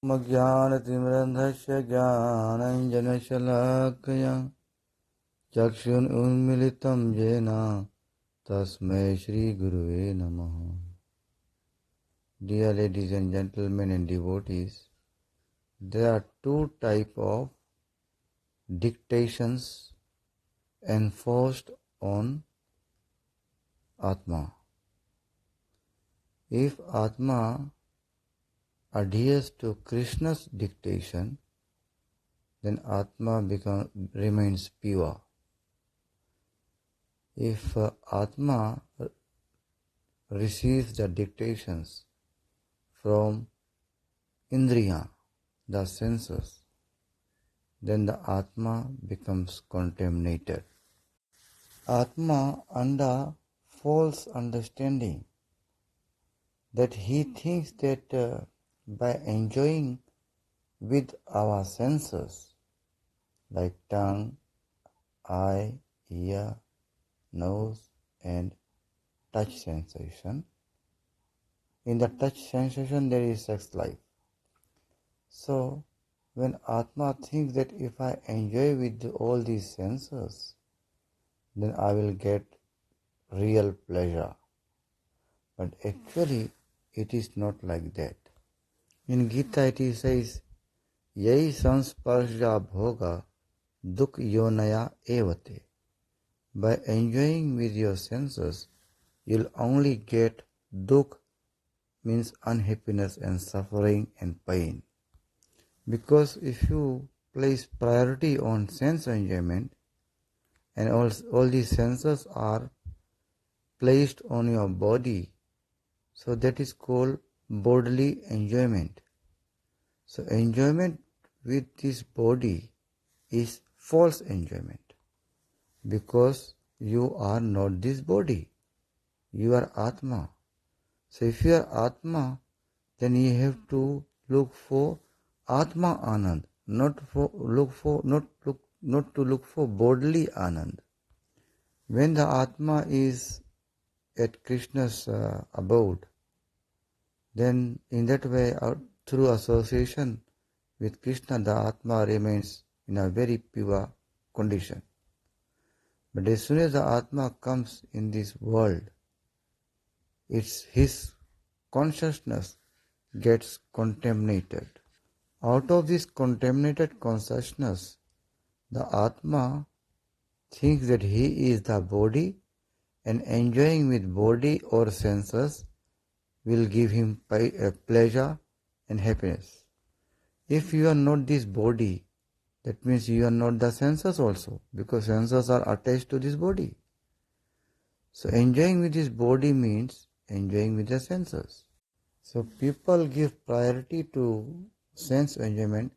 मज्ञानतिमिरन्धस्य ज्ञानञ्जनशलाकया चक्षुरुन्मिलितं येन तस्मै श्रीगुरुवे नमः. Dear ladies and gentlemen and devotees, there are two types of dictations enforced on Atma. If Atma adheres to Krishna's dictation, then Atma remains pure. If Atma receives the dictations from Indriya, the senses, then the Atma becomes contaminated. Atma, under false understanding, that he thinks that by enjoying with our senses, like tongue, eye, ear, nose, and touch sensation, in the touch sensation there is sex life. So, when Atma thinks that if I enjoy with all these senses, then I will get real pleasure. But actually, it is not like that. In Gita it says, Yai sansparsha bhoga duk yonaya evate. By enjoying with your senses, you'll only get duk, means unhappiness and suffering and pain. Because if you place priority on sense enjoyment, and all these senses are placed on your body, so that is called bodily enjoyment. So enjoyment with this body is false enjoyment, because you are not this body, you are Atma. So if you are Atma, then you have to look for Atma Anand, not to look for bodily Anand. When the Atma is at Krishna's abode, then in that way, through association with Krishna, the Atma remains in a very pure condition. But as soon as the Atma comes in this world, his consciousness gets contaminated. Out of this contaminated consciousness, the Atma thinks that he is the body, and enjoying with body or senses will give him pleasure and happiness. If you are not this body, that means you are not the senses also, because senses are attached to this body. So enjoying with this body means enjoying with the senses. So people give priority to sense enjoyment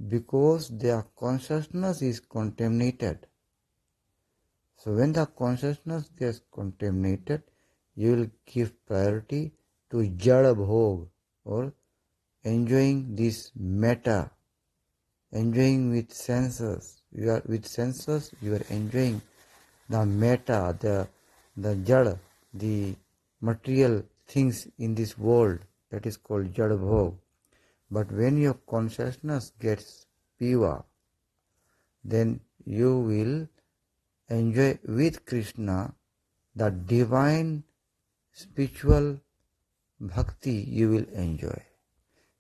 because their consciousness is contaminated. So when the consciousness gets contaminated, you will give priority to jada bhog, or enjoying this matter, enjoying with senses. With senses you are enjoying the matter, the jada, the material things in this world, that is called jada bhog. But when your consciousness gets pure, then you will enjoy with Krishna the divine spiritual bhakti you will enjoy.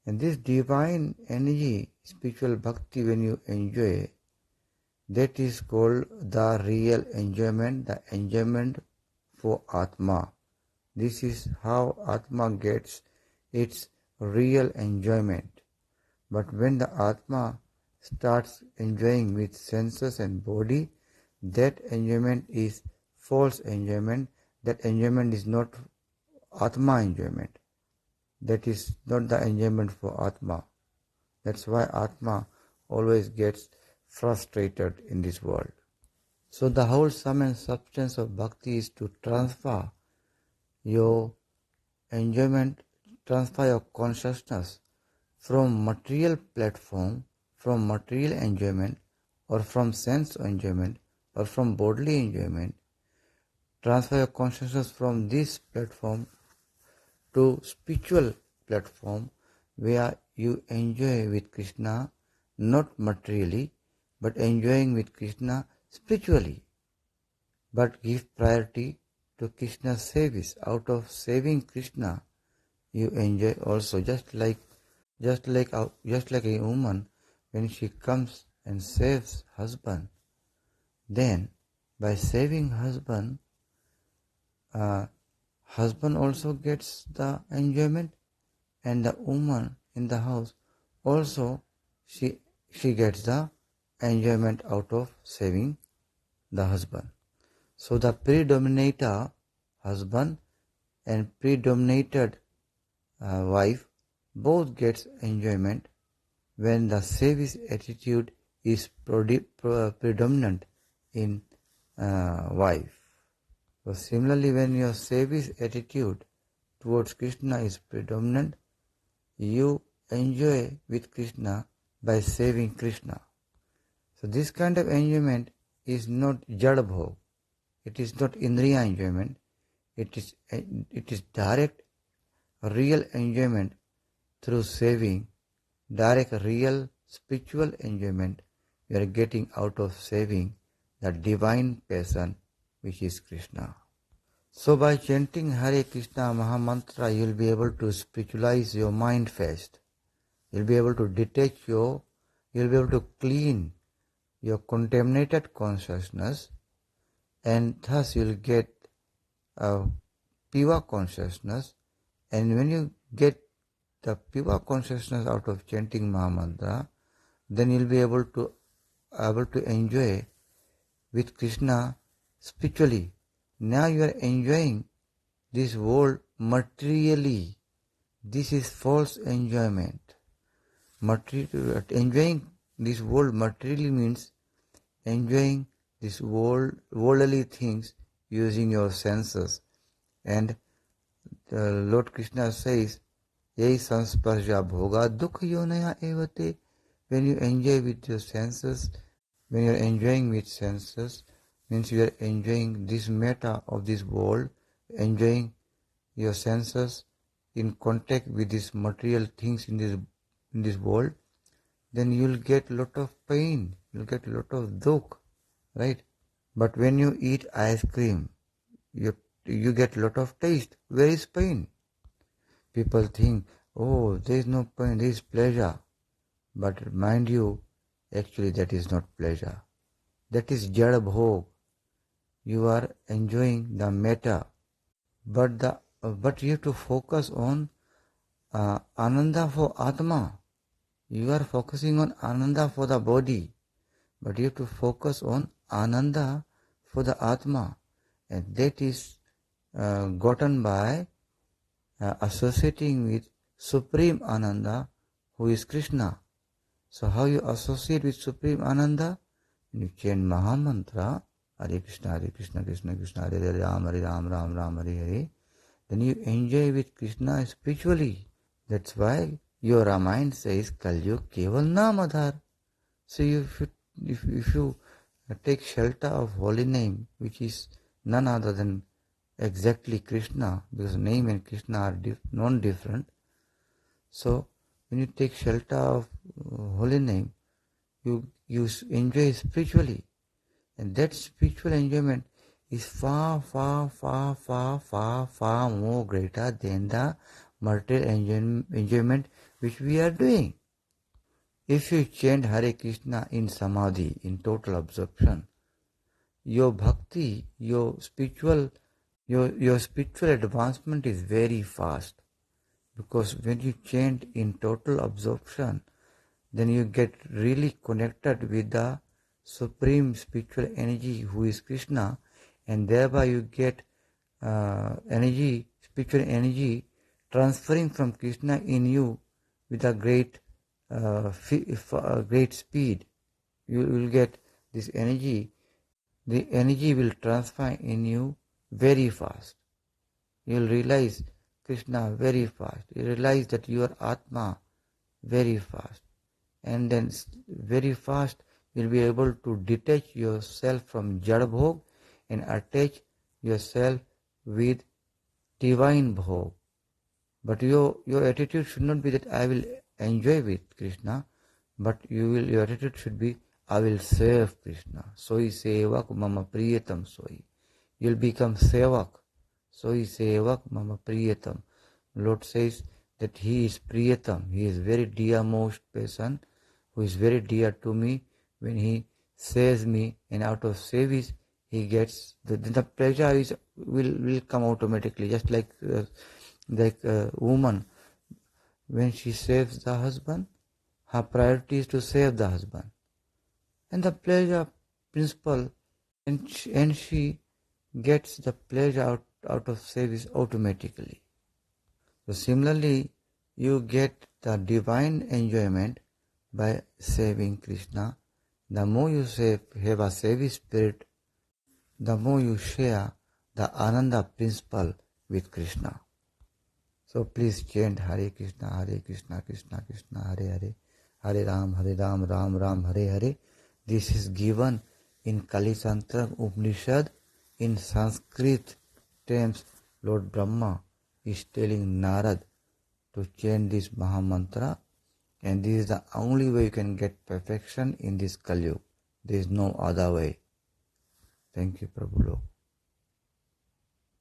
And this divine energy, spiritual bhakti, when you enjoy, that is called the real enjoyment, the enjoyment for Atma. This is how Atma gets its real enjoyment. But when the Atma starts enjoying with senses and body, that enjoyment is false enjoyment. That enjoyment is not Atma enjoyment. That is not the enjoyment for Atma. That's why Atma always gets frustrated in this world. So the whole sum and substance of bhakti is to transfer your enjoyment, transfer your consciousness from material platform, from material enjoyment, or from sense enjoyment, or from bodily enjoyment. Transfer your consciousness from this platform to spiritual platform, where you enjoy with Krishna not materially, but enjoying with Krishna spiritually, but give priority to Krishna's service. Out of saving Krishna, you enjoy also, just like a woman when she comes and saves husband. Then, by saving husband, husband also gets the enjoyment, and the woman in the house also she gets the enjoyment out of saving the husband. So the predominator husband and predominated wife both gets enjoyment when the service attitude is predominant in wife. So similarly, when your service attitude towards Krishna is predominant, you enjoy with Krishna by saving Krishna. So this kind of enjoyment is not jada bhog. It is not indriya enjoyment. It is direct, real enjoyment through saving, direct, real spiritual enjoyment you are getting out of saving the divine person which is Krishna. So by chanting Hare Krishna Mahamantra, you will be able to spiritualize your mind first. You will be able to detach you will be able to clean your contaminated consciousness, and thus you will get a pure consciousness. And when you get the pure consciousness out of chanting Mahamantra, then you will be able to enjoy with Krishna spiritually. Now you are enjoying this world materially. This is false enjoyment. Enjoying this world materially means enjoying this worldly things using your senses. And the Lord Krishna says, Yai sansparsha bhoga dukha yonaya evate. When you enjoy with your senses, when you are enjoying with senses, means you are enjoying this matter of this world, enjoying your senses in contact with these material things in this world, then you will get a lot of pain, you will get a lot of dukh, right? But when you eat ice cream, you get a lot of taste. Where is pain? People think, oh, there is no pain, there is pleasure. But mind you, actually that is not pleasure. That is jada bhog. You are enjoying the matter, but you have to focus on ananda for atma. You are focusing on ananda for the body, but you have to focus on ananda for the atma, and that is gotten by associating with Supreme Ananda, who is Krishna. So how you associate with Supreme Ananda? You chant Mahamantra, Hare Krishna, Krishna Krishna, Hare Ram, Ram Ram, Hare Hare. Then you enjoy with Krishna spiritually. That's why your Ramayana says Kalyug Keval Namadhar. So if you take shelter of holy name, which is none other than exactly Krishna, because name and Krishna are non-different. So when you take shelter of holy name, you enjoy spiritually, and that spiritual enjoyment is far more greater than the material enjoyment which we are doing. If you chant Hare Krishna in samadhi, in total absorption, your bhakti, your spiritual advancement is very fast, because when you chant in total absorption, then you get really connected with the supreme spiritual energy who is Krishna, and thereby you get spiritual energy transferring from Krishna in you with a great speed. You will get this energy. The energy will transfer in you very fast. You will realize Krishna very fast. You realize that you are Atma very fast. And then very fast you will be able to detach yourself from Jada Bhog and attach yourself with divine Bhog, But your attitude should not be that I will enjoy with Krishna, but your attitude should be I will serve Krishna. Soi sevak mama priyatam soi. You'll become sevak. Soi sevak mama priyatam. Lord says that He is priyatam. He is very dearmost person who is very dear to me. When He saves me and out of service He gets the pleasure will come automatically, just like a woman when she saves the husband, her priority is to save the husband, and the pleasure principle, and she gets the pleasure out of service automatically. So similarly, you get the divine enjoyment by saving Krishna. The more you have a service spirit, the more you share the Ananda principle with Krishna. So please chant Hare Krishna, Krishna Krishna, Hare Hare, Hare Ram, Ram Ram, Hare Hare. This is given in Kalitantra Upanishad. In Sanskrit terms, Lord Brahma is telling Narad to chant this Mahamantra, and this is the only way you can get perfection in this Kali Yuga. There is no other way. Thank you, Prabhu Lok.